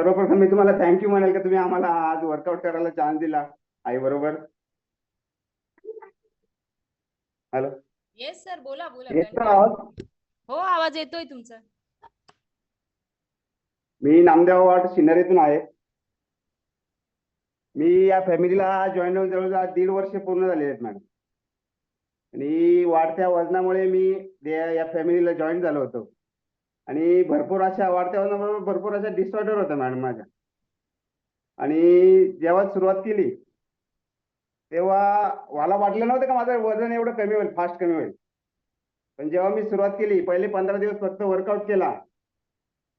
सर्वप्रथम मी तुम्हाला थँक्यू म्हणाल का तुम्ही आम्हाला आज वर्कआउट करायला चान्स दिला आई बरोबर. हॅलो, येस सर, बोला बोला, येतो कंटिन्यू. आवाज? हो, आवाज येतोय तुमचा. मी नामदेव वार्ड सिन्नरीतून आहे. मी या फॅमिलीला जॉईन होऊन जवळजवळ 1.5 वर्ष पूर्ण झाले आहेत मॅडम. आणि वाढत्या वजनामुळे मी या फॅमिलीला जॉईन झालो होतो. आणि भरपूर अशा वाढत्या वजनाबरोबर भरपूर अशा डिसऑर्डर होत्या मॅडम माझ्या. आणि जेव्हा सुरुवात केली तेव्हा मला वाटलं नव्हतं का माझं वजन एवढं कमी होईल, फास्ट कमी होईल. पण जेव्हा मी सुरुवात केली, पहिले 15 दिवस फक्त वर्कआउट केला.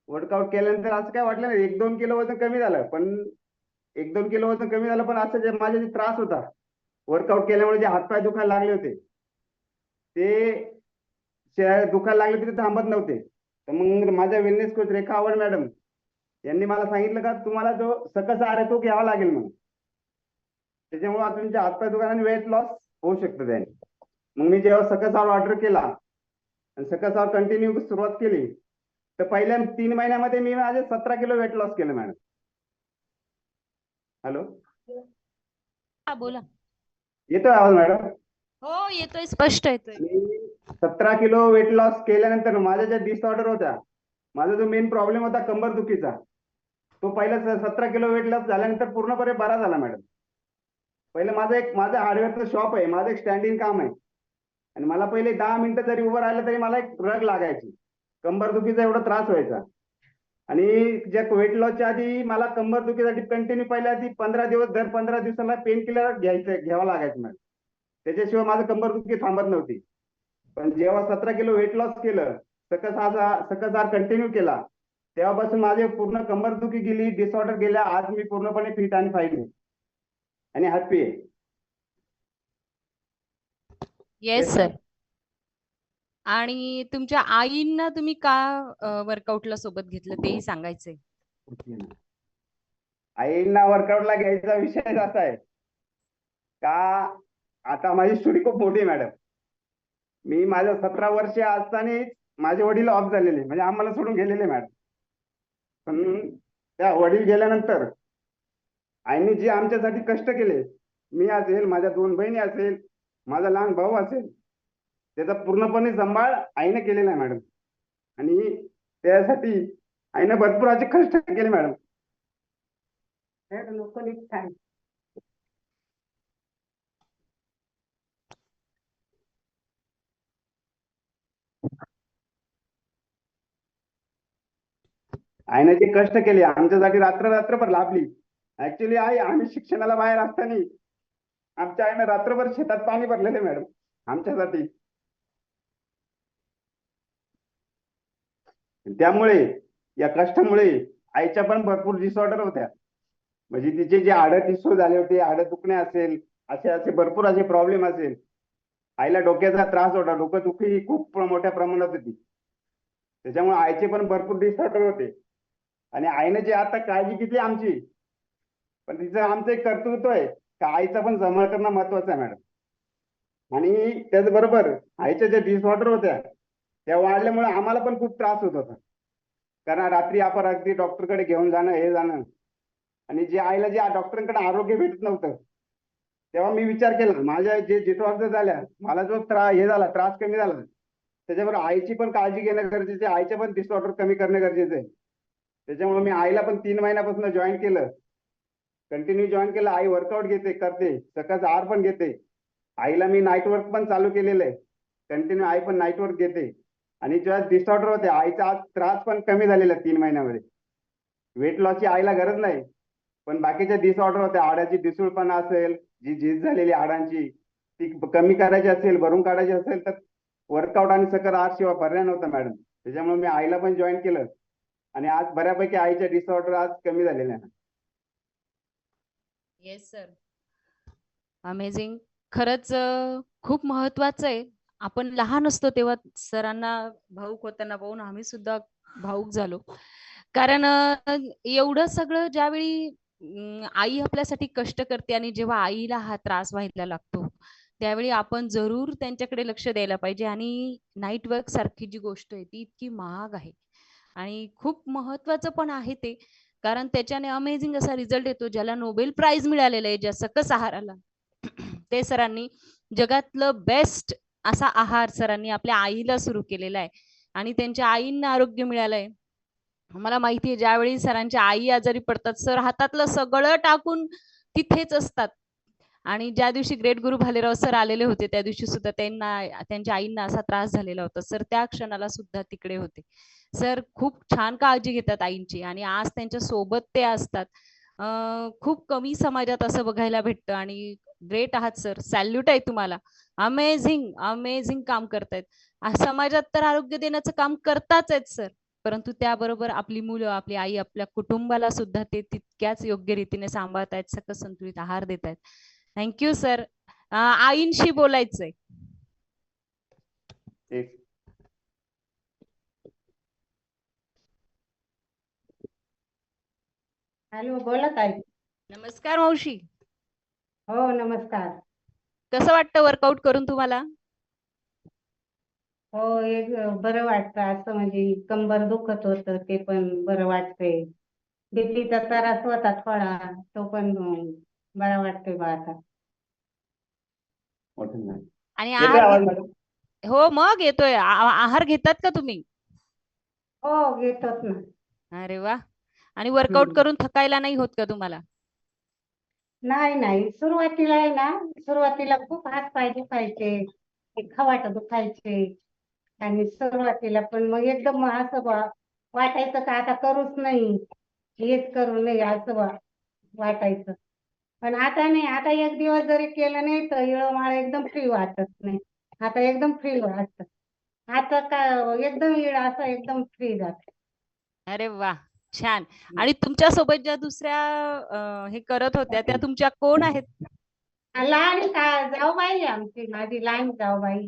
वर्कआउट केल्यानंतर असं काय वाटलं नाही, 1-2 किलो वजन कमी झालं. पण 1-2 किलो वजन कमी झालं, पण असं जे माझे जे त्रास होता वर्कआउट केल्यामुळे, जे हातपाय दुखायला लागले होते ते दुखायला लागले होते, ते थांबत नव्हते. तर मग माझ्या वेलनेस कोच रेखा आवड मॅडम यांनी मला सांगितलं का तुम्हाला जो सकस आहार आहे तो घ्यावा लागेल म्हणून. त्याच्यामुळे तुमच्या हातपाय दुकान आणि वेट लॉस होऊ शकतं त्याने. मग मी जेव्हा सकस आहार ऑर्डर केला आणि सकस आहार कंटिन्यू सुरुवात केली, तर पहिल्या 3 महिन्यामध्ये मी माझे 17 किलो वेट लॉस केलं मॅडम. हॅलो, हा, बोला. येतोय आवाज मॅडम? हो, येतोय, स्पष्ट येतोय. आणि 17 किलो वेट लॉस केल्यानंतर माझ्या ज्या डिसऑर्डर होत्या, माझा जो मेन प्रॉब्लेम होता कंबरदुखीचा, तो पहिला 17 किलो वेट लॉस झाल्यानंतर पूर्णपणे बरा झाला मॅडम. पहिलं माझं हार्डवेअरचं शॉप आहे, माझं एक स्टँडिंग काम आहे. आणि मला पहिले 10 मिनिटं जरी उभं राहिलं तरी मला एक रग लागायची, कंबरदुखीचा एवढा त्रास व्हायचा. आणि ज्या वेट लॉसच्या आधी मला कंबरदुखीसाठी कंटिन्यू पहिल्या आधी 15 दिवस, दर 15 दिवसाला पेन किलर घ्यावं लागायचं मॅडम. त्याच्याशिवाय माझं कंबरदुखी थांबत नव्हती. पण जेव्हा 17 किलो वेट लॉस केलं, सकस आहार कंटिन्यू केला, तेव्हापासून माझे पूर्ण कंबरदुखी गेली, डिसऑर्डर गेल्या. आज मी पूर्णपणे फिट आणि फाईन आहे आणि हॅप्पी आहे. Yes sir. आणि तुमच्या आईंना तुम्ही का वर्कआउटला सोबत घेतलं तेही सांगायचंय. आईंना वर्कआउटला घ्यायचा विषय असा आहे का, आता माझी स्टोरी खूप मोठी आहे मॅडम. मी माझ्या 17 वर्ष असतानाच माझे वडील ऑफ झालेले, म्हणजे आम्हाला सोडून गेलेले मॅडम. पण त्या वडील गेल्यानंतर आईने जे आमच्यासाठी कष्ट केले, मी असेल, माझ्या 2 बहिणी असेल, माझा लहान भाऊ असेल, त्याचा पूर्णपणे सांभाळ आईने केलेला आहे मॅडम. आणि त्यासाठी आईने भरपूर असे कष्ट केले मॅडम. आईने जे कष्ट केले आमच्यासाठी, रात्रभर लाभली. ऍक्च्युली आम्ही शिक्षणाला बाहेर असताना आमच्या आईने रात्रभर शेतात पाणी भरलेले मॅडम आमच्यासाठी. त्यामुळे या कष्टामुळे आईच्या पण भरपूर डिसऑर्डर होत्या. म्हणजे तिचे जे हाडं ठिसूळ झाले होते, हाडं दुखणे असेल, असे असे भरपूर असे प्रॉब्लेम असेल. आईला डोक्याचा त्रास होता, डोकंदुखी खूप मोठ्या प्रमाणात होती. त्याच्यामुळे आईचे पण भरपूर डिसऑर्डर होते. आणि आईने जे आता काळजी घेतली आमची, पण तिचं आमचं एक कर्तृत्व आहे का आईचा पण सांभाळ करणं महत्वाचं आहे मॅडम. आणि त्याचबरोबर आईच्या ज्या डिसऑर्डर होत्या त्या वाढल्यामुळे आम्हाला पण खूप त्रास होत होता. कारण रात्री आपण अगदी डॉक्टरकडे घेऊन जाणं, हे जाणं. आणि जे आईला जे डॉक्टरांकडे आरोग्य भेटत नव्हतं, तेव्हा मी विचार केला, माझ्या जे डिसऑर्डर झाल्या, मला जो त्रास कमी झाला, त्याच्याबरोबर आईची पण काळजी घेणं गरजेचं आहे, आईचे पण डिसऑर्डर कमी करणं गरजेचं आहे. त्याच्यामुळे मी आईला पण 3 महिन्यापासून जॉईन केलं, कंटिन्यू जॉईन केलं. आई वर्कआउट करते, सकस आहार पण घेते. आईला मी नाईट वर्क पण चालू केलेलं आहे, कंटिन्यू आई पण नाईट वर्क घेते. आणि जेव्हा डिसऑर्डर होते, आईचा आज त्रास पण कमी झालेला 3 महिन्यामध्ये. वेट लॉसची आईला गरज नाही, पण बाकीच्या डिसऑर्डर होत्या, हाडाची डिसूळपणा असेल, जी झीज झालेली हाडांची ती कमी करायची असेल, भरून काढायची असेल, तर वर्कआउट आणि सकस आहार शिवाय पर्याय नव्हता मॅडम. त्याच्यामुळे मी आईला पण जॉईन केलं आणि आज बऱ्यापैकी आईच्या डिसऑर्डर आज कमी झालेल्या आहेत. Yes sir, amazing. खरंच खूप महत्वाचं आहे. आपण लहान असतो तेव्हा सरांना भाऊक होताना पाहून आम्ही सुद्धा भाऊक झालो. कारण एवढं सगळं ज्यावेळी आई आपल्यासाठी कष्ट करते आणि जेव्हा आईला हा त्रास व्हायला लागतो, त्यावेळी आपण जरूर त्यांच्याकडे लक्ष द्यायला पाहिजे. आणि नाईट वर्क सारखी जी गोष्ट आहे ती इतकी महाग आहे आणि खूप महत्वाचं पण आहे ते. कारण त्याच्याने अमेझिंग असा रिझल्ट येतो, ज्याला नोबेल प्राइज मिळालेला आहे, ज्या सकस आहाराला. ते सरांनी जगातलं बेस्ट असा आहार सरांनी आपल्या आईला सुरू केलेला आहे आणि त्यांच्या आईंना आरोग्य मिळालंय. मला माहिती आहे, ज्यावेळी सरांच्या आई आजारी पडतात, सर हातातलं सगळं टाकून तिथेच असतात. आणि ज्या दिवशी ग्रेट गुरु भालेराव सर आलेले होते, त्या दिवशी सुद्धा त्यांच्या आईंना असा त्रास झालेला होता. सर त्या क्षणाला सुद्धा तिकडे होते. सर खूप छान काळजी घेतात आईंची आणि आज त्यांच्या सोबत ते असतात. खूप कमी समाजात असं बघायला भेटतं आणि ग्रेट आहात सर. सॅल्यूट आहे तुम्हाला. अमेझिंग अमेझिंग काम करतायत. समाजात तर आरोग्य देण्याचं काम करताच आहेत सर, परंतु त्याबरोबर आपली मुलं, आपली आई, आपल्या कुटुंबाला सुद्धा ते तितक्याच योग्य रीतीने सांभाळतायत, सकस संतुलित आहार देत आहेत. Thank you sir. आईंशी बोलायचंय. एक हॅलो, बोला ताई. नमस्कार मावशी. हो, नमस्कार. कसं वाटतं वर्कआउट करून तुम्हाला? हो, एक बरं वाटतं. असं म्हणजे कंबर दुखत होतं, ते पण बरं वाटतंय. बीपीचा त्रास होता थोडा, तो पण बरा वाटतोय बा आता. मोठं नाही. आणि येतोय आहार आवाज मॅडम? हो मग येतोय. आहार घेतात का तुम्ही? हो, घेतोच ना. अरे वा. आणि वर्कआउट करून थकायला नाही होत का तुम्हाला? नाही नाही, सुरुवातीला आहे ना, सुरुवातीला खूप हात पाय दुखायचे, ते खवाट दुखायचे. आणि सुरुवातीला पण मग एकदम असं वाटायचं का आता करूच नाही, हेच करू नये असं वाटायचं. पण आता नाही, आता एक दिवस जरी केलं नाही तर इळमाळ एकदम फ्री वाटत नाही. आता एकदम फ्री वाटत. आता काय एकदम इळ असं एकदम फ्री जात. अरे वा, छान. आणि तुमच्या सोबत ज्या दुसऱ्या हे करत होत्या, त्या तुमच्या कोण आहेत? लहान जाऊबाई आहे आमची, माझी लहान जाऊबाई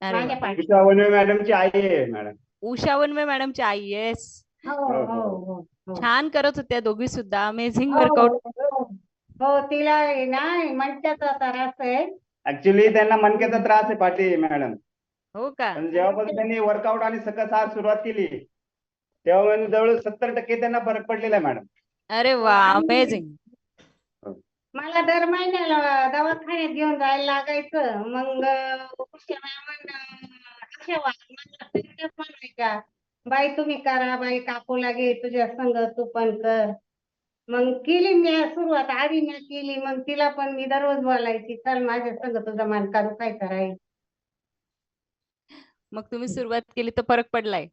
अरे वा. माझ्या पाठी. उषा वनवे मॅडमची आई आहे मॅडम. उषा वनवे मॅडमची आई. येस. हो हो हो हो हो हो छान करत होत्या दोघी सुद्धा. अमेझिंग हो वर्कआउट. हो हो, तिला आहे ना मणक्याचा त्रास आहे. ऍक्च्युली त्यांना मणक्याचा त्रास आहे पाठी मॅडम. हो का? पण जेव्हापासून त्यांनी वर्कआउट आणि सकस आहार सुरुवात केली, तेव्हा जवळ 70% त्यांना फरक पडलेला आहे मॅडम. अरे हो, वा, आणि अमेझिंग. मला दर महिन्याला दवाखान्यात घेऊन जायला लागायचं. मग उषा म्हणायच्या, बाई तुम्ही करा, बाई काकूला घे तुझ्या संग, तू पण कर. मग केली मी सुरुवात, आधी मी केली. मग तिला पण मी दररोज बोलायची, चल माझ्या संग, तुझा मानका दुखायचा राहील. मग तुम्ही सुरुवात केली तर फरक पडलाय.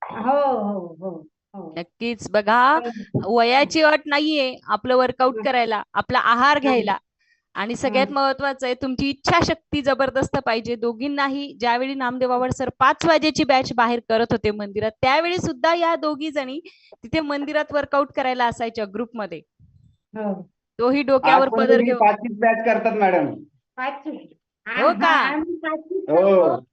हो हो हो हो. नक्कीच. बघा, वयाची अट नाहीये आपलं वर्कआउट करायला, आपला आहार घ्यायला. आणि सगळ्यात महत्वाचं आहे, तुमची इच्छाशक्ती जबरदस्त पाहिजे. दोघींनाही ज्यावेळी नामदेव आवाड सर 5 वाजेची बॅच बाहेर करत होते मंदिरात, त्यावेळी सुद्धा या दोघी जणी तिथे मंदिरात वर्कआउट करायला असायच्या ग्रुपमध्ये. हो. तोही डोक्यावर आज पण पदर तुम्ही घेऊन. 5च बॅच करतात मॅडम. पाचवी. हो का? आम्ही पाचवीच हो. करतो.